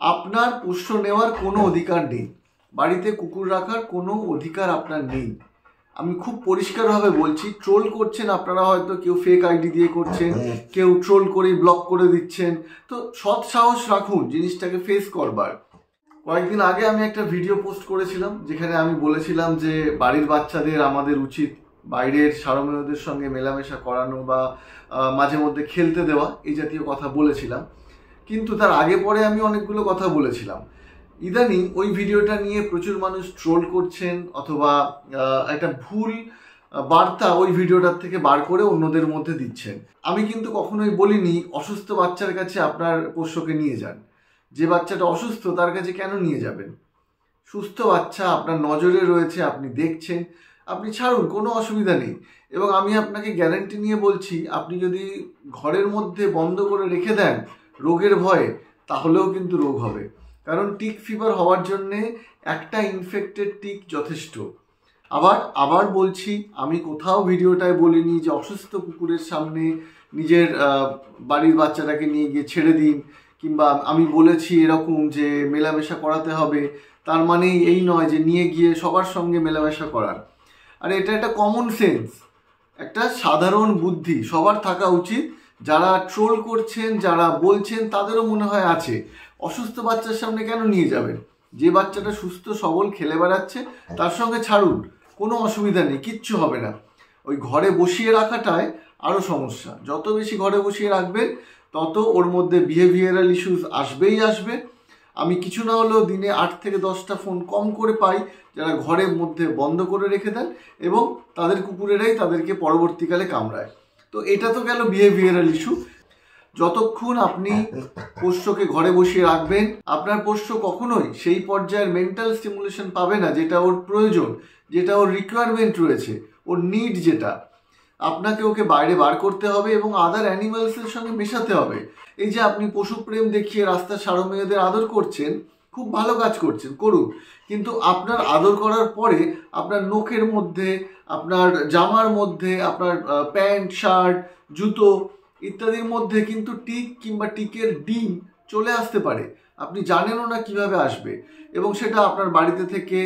আপনার পোষ্য নেওয়ার কোনো অধিকার নেই, বাড়িতে কুকুর রাখার কোনো অধিকার আপনার নেই। আমি খুব পরিষ্কারভাবে বলছি। ট্রোল করছেন আপনারা, হয়তো কেউ ফেক আইডি দিয়ে করছেন, কেউ ট্রোল করে ব্লক করে দিচ্ছেন। তো সৎ সাহস রাখুন জিনিসটাকে ফেস করবার। কয়েকদিন আগে আমি একটা ভিডিও পোস্ট করেছিলাম যেখানে আমি বলেছিলাম যে বাড়ির বাচ্চাদের আমাদের উচিত বাইরের সারমেয়দের সঙ্গে মেলামেশা করানো বা মাঝে মধ্যে খেলতে দেওয়া, এই জাতীয় কথা বলেছিলাম। কিন্তু তার আগে পরে আমি অনেকগুলো কথা বলেছিলাম। ইদানিং ওই ভিডিওটা নিয়ে প্রচুর মানুষ ট্রোল করছেন, অথবা একটা ভুল বার্তা ওই ভিডিওটার থেকে বার করে অন্যদের মধ্যে দিচ্ছেন। আমি কিন্তু কখনোই বলিনি অসুস্থ বাচ্চার কাছে আপনার পোষ্যকে নিয়ে যান। যে বাচ্চাটা অসুস্থ তার কাছে কেন নিয়ে যাবেন? সুস্থ বাচ্চা আপনার নজরে রয়েছে, আপনি দেখছেন, আপনি ছাড়ুন, কোনো অসুবিধা নেই। এবং আমি আপনাকে গ্যারান্টি নিয়ে বলছি, আপনি যদি ঘরের মধ্যে বন্ধ করে রেখে দেন রোগের ভয়ে, তাহলেও কিন্তু রোগ হবে। কারণ টিক ফিভার হওয়ার জন্যে একটা ইনফেক্টেড টিক যথেষ্ট। আবার বলছি, আমি কোথাও ভিডিওটায় বলিনি যে অসুস্থ কুকুরের সামনে নিজের বাড়ির বাচ্চাটাকে নিয়ে গিয়ে ছেড়ে দিন, কিংবা আমি বলেছি এরকম যে মেলামেশা করাতে হবে। তার মানে এই নয় যে নিয়ে গিয়ে সবার সঙ্গে মেলামেশা করার। আর এটা একটা কমন সেন্স, একটা সাধারণ বুদ্ধি সবার থাকা উচিত। যারা ট্রোল করছেন, যারা বলছেন, তাদেরও মনে হয় আছে। অসুস্থ বাচ্চার সামনে কেন নিয়ে যাবেন? যে বাচ্চাটা সুস্থ সবল খেলে বেড়াচ্ছে তার সঙ্গে ছাড়ুন, কোনো অসুবিধা নেই, কিচ্ছু হবে না। ওই ঘরে বসিয়ে রাখাটায় আরও সমস্যা। যত বেশি ঘরে বসিয়ে রাখবেন তত ওর মধ্যে বিহেভিয়ারাল ইস্যুস আসবেই আসবে। আমি কিছু না হলেও দিনে 8 থেকে 10টা ফোন কম করে পাই যারা ঘরের মধ্যে বন্ধ করে রেখে দেন এবং তাদের কুকুরেরাই তাদেরকে পরবর্তীকালে কামড়ায়। তো এটা তো গেল বিহেভিয়ারাল ইস্যু। যতক্ষণ আপনি পোষ্যকে ঘরে বসিয়ে রাখবেন, আপনার পোষ্য কখনোই সেই পর্যায়ের মেন্টাল স্টিমুলেশন পাবে না যেটা ওর প্রয়োজন, যেটা ওর রিকোয়ারমেন্ট রয়েছে, ওর নিড যেটা। আপনাকে ওকে বাইরে বার করতে হবে এবং আদার অ্যানিমালসের সঙ্গে মেশাতে হবে। এই যে আপনি পশুপ্রেম দেখিয়ে রাস্তার সারমেয়দের আদর করছেন, খুব ভালো কাজ করছেন, করুন। কিন্তু আপনার আদর করার পরে আপনার নখের মধ্যে, আপনার জামার মধ্যে, আপনার প্যান্ট, শার্ট, জুতো ইত্যাদির মধ্যে কিন্তু টিক কিংবা টিকের ডিম চলে আসতে পারে। আপনি জানেনও না কিভাবে আসবে। এবং সেটা আপনার বাড়িতে থেকে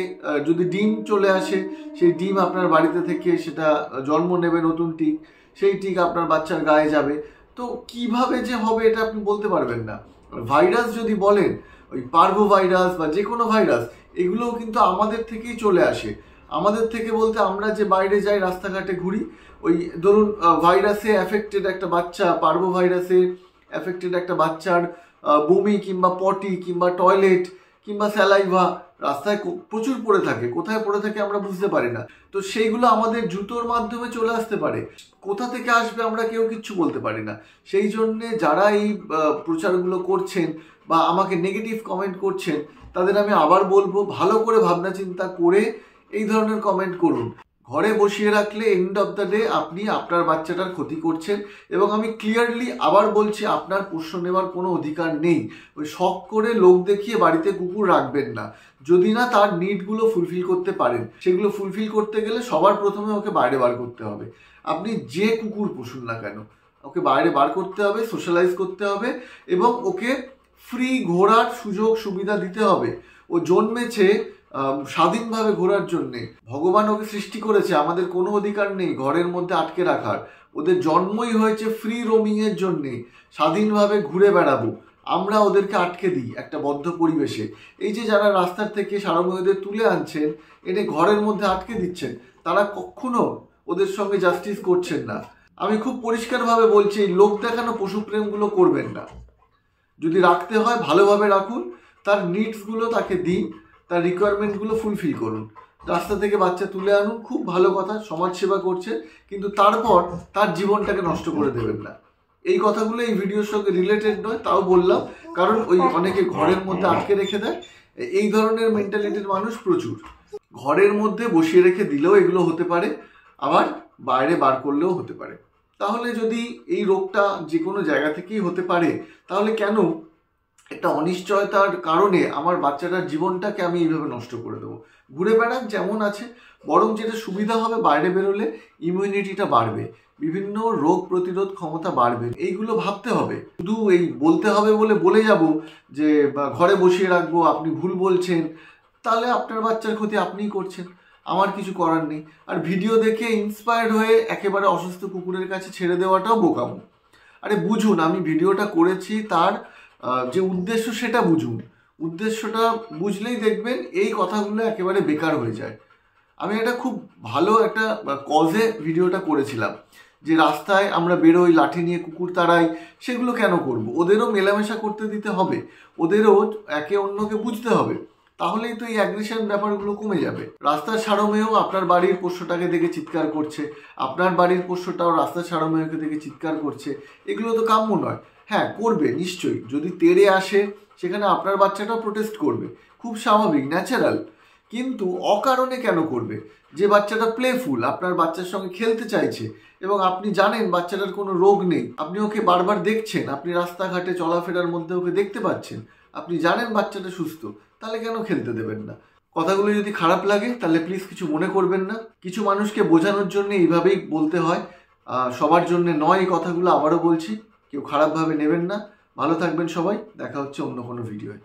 যদি ডিম চলে আসে, সেই ডিম আপনার বাড়িতে থেকে সেটা জন্ম নেবে নতুন টিক, সেই টিক আপনার বাচ্চার গায়ে যাবে। তো কিভাবে যে হবে এটা আপনি বলতে পারবেন না। ভাইরাস যদি বলেন, ওই পার্ভো ভাইরাস বা যে কোনো ভাইরাস, এগুলোও কিন্তু আমাদের থেকেই চলে আসে। আমাদের থেকে বলতে আমরা যে বাইরে যাই, রাস্তাঘাটে ঘুরি, ওই ধরুন ভাইরাসে অ্যাফেক্টেড একটা বাচ্চা, পার্ভো ভাইরাসে অ্যাফেক্টেড একটা বাচ্চার বমি কিংবা পটি কিংবা টয়লেট কিংবা স্যালাইভা রাস্তায় প্রচুর পড়ে থাকে। কোথায় পড়ে থাকে আমরা বুঝতে পারি না। তো সেইগুলো আমাদের জুতোর মাধ্যমে চলে আসতে পারে। কোথা থেকে আসবে আমরা কেউ কিচ্ছু বলতে পারি না। সেই জন্যে যারা এই প্রচারগুলো করছেন বা আমাকে নেগেটিভ কমেন্ট করছেন, তাদের আমি আবার বলবো, ভালো করে ভাবনা চিন্তা করে এই ধরনের কমেন্ট করুন। ঘরে বসিয়ে রাখলে এন্ড অফ দ্য ডে আপনি আপনার বাচ্চাটার ক্ষতি করছেন। এবং আমি ক্লিয়ারলি আবার বলছি, আপনার পোষ্য নেওয়ার কোনো অধিকার নেই। ওই শখ করে লোক দেখিয়ে বাড়িতে কুকুর রাখবেন না, যদি না তার নিডগুলো ফুলফিল করতে পারেন। সেগুলো ফুলফিল করতে গেলে সবার প্রথমে ওকে বাইরে বার করতে হবে। আপনি যে কুকুর পুষুন না কেন, ওকে বাইরে বার করতে হবে, সোশ্যালাইজ করতে হবে এবং ওকে ফ্রি ঘোরার সুযোগ সুবিধা দিতে হবে। ও জন্মেছে স্বাধীনভাবে ঘোরার জন্যে। ভগবান ওকে সৃষ্টি করেছে, আমাদের কোনো অধিকার নেই ঘরের মধ্যে আটকে রাখার। ওদের জন্মই হয়েছে ফ্রি রোমিংয়ের জন্যে, স্বাধীনভাবে ঘুরে বেড়াবো। আমরা ওদেরকে আটকে দিই একটা বদ্ধ পরিবেশে। এই যে যারা রাস্তার থেকে সারমেয়দের তুলে আনছেন, এনে ঘরের মধ্যে আটকে দিচ্ছেন, তারা কখনো ওদের সঙ্গে জাস্টিস করছেন না। আমি খুব পরিষ্কারভাবে বলছি, এই লোক দেখানো পশুপ্রেমগুলো করবেন না। যদি রাখতে হয় ভালোভাবে রাখুন, তার নিডসগুলো তাকে দিন, তার রিকোয়ারমেন্টগুলো ফুলফিল করুন। রাস্তা থেকে বাচ্চা তুলে আনুন, খুব ভালো কথা, সমাজসেবা করছেন, কিন্তু তারপর তার জীবনটাকে নষ্ট করে দেবেন না। এই কথাগুলো এই ভিডিওর সঙ্গে রিলেটেড নয়, তাও বললাম, কারণ ওই অনেকে ঘরের মধ্যে আটকে রেখে দেয়। এই ধরনের মেন্টালিটির মানুষ প্রচুর। ঘরের মধ্যে বসিয়ে রেখে দিলেও এগুলো হতে পারে, আবার বাইরে বার করলেও হতে পারে। তাহলে যদি এই রোগটা যে কোনো জায়গা থেকেই হতে পারে, তাহলে কেন একটা অনিশ্চয়তার কারণে আমার বাচ্চাটার জীবনটাকে আমি এইভাবে নষ্ট করে দেবো। ঘুরে বেড়াক যেমন আছে, বরং যেটা সুবিধা হবে বাইরে বেরোলে ইমিউনিটিটা বাড়বে, বিভিন্ন রোগ প্রতিরোধ ক্ষমতা বাড়বে, এইগুলো ভাবতে হবে। শুধু এই বলতে হবে বলে বলে যাব যে ঘরে বসিয়ে রাখবো, আপনি ভুল বলছেন, তাহলে আপনার বাচ্চার ক্ষতি আপনিই করছেন, আমার কিছু করার নেই। আর ভিডিও দেখে ইন্সপায়ার্ড হয়ে একেবারে অসুস্থ কুকুরের কাছে ছেড়ে দেওয়াটাও বোকামো। আরে বুঝুন, আমি ভিডিওটা করেছি তার যে উদ্দেশ্য সেটা বুঝুন, উদ্দেশ্যটা বুঝলেই দেখবেন এই কথাগুলো একেবারে বেকার হয়ে যায়। আমি একটা খুব ভালো একটা কজে ভিডিওটা করেছিলাম, যে রাস্তায় আমরা বেরোই লাঠি নিয়ে কুকুর তাড়াই, সেগুলো কেন করব? ওদেরও মেলামেশা করতে দিতে হবে, ওদেরও একে অন্যকে বুঝতে হবে, তাহলেই তো এই অ্যাগ্রেশন ব্যাপারগুলো কমে যাবে। রাস্তার সারমেয় আপনার বাড়ির পোষ্যটাকে দেখে চিৎকার করছে, আপনার বাড়ির পোষ্যটাও রাস্তার সারমেয়কে দেখে চিৎকার করছে, এগুলো তো কাম্য নয়। হ্যাঁ, করবে নিশ্চয়ই, যদি তেড়ে আসে সেখানে আপনার বাচ্চাটাও প্রোটেস্ট করবে, খুব স্বাভাবিক, ন্যাচারাল। কিন্তু অকারণে কেন করবে? যে বাচ্চাটা প্লেফুল, আপনার বাচ্চার সঙ্গে খেলতে চাইছে এবং আপনি জানেন বাচ্চাটার কোনো রোগ নেই, আপনি ওকে বারবার দেখছেন, আপনি রাস্তাঘাটে চলাফেরার মধ্যে ওকে দেখতে পাচ্ছেন, আপনি জানেন বাচ্চাটা সুস্থ, তাহলে কেন খেলতে দেবেন না? কথাগুলো যদি খারাপ লাগে তাহলে প্লিজ কিছু মনে করবেন না। কিছু মানুষকে বোঝানোর জন্য এইভাবেই বলতে হয়, সবার জন্য নয়। এই কথাগুলো আবারও বলছি, কেউ খারাপভাবে নেবেন না। ভালো থাকবেন সবাই, দেখা হচ্ছে অন্য কোনো ভিডিওয়।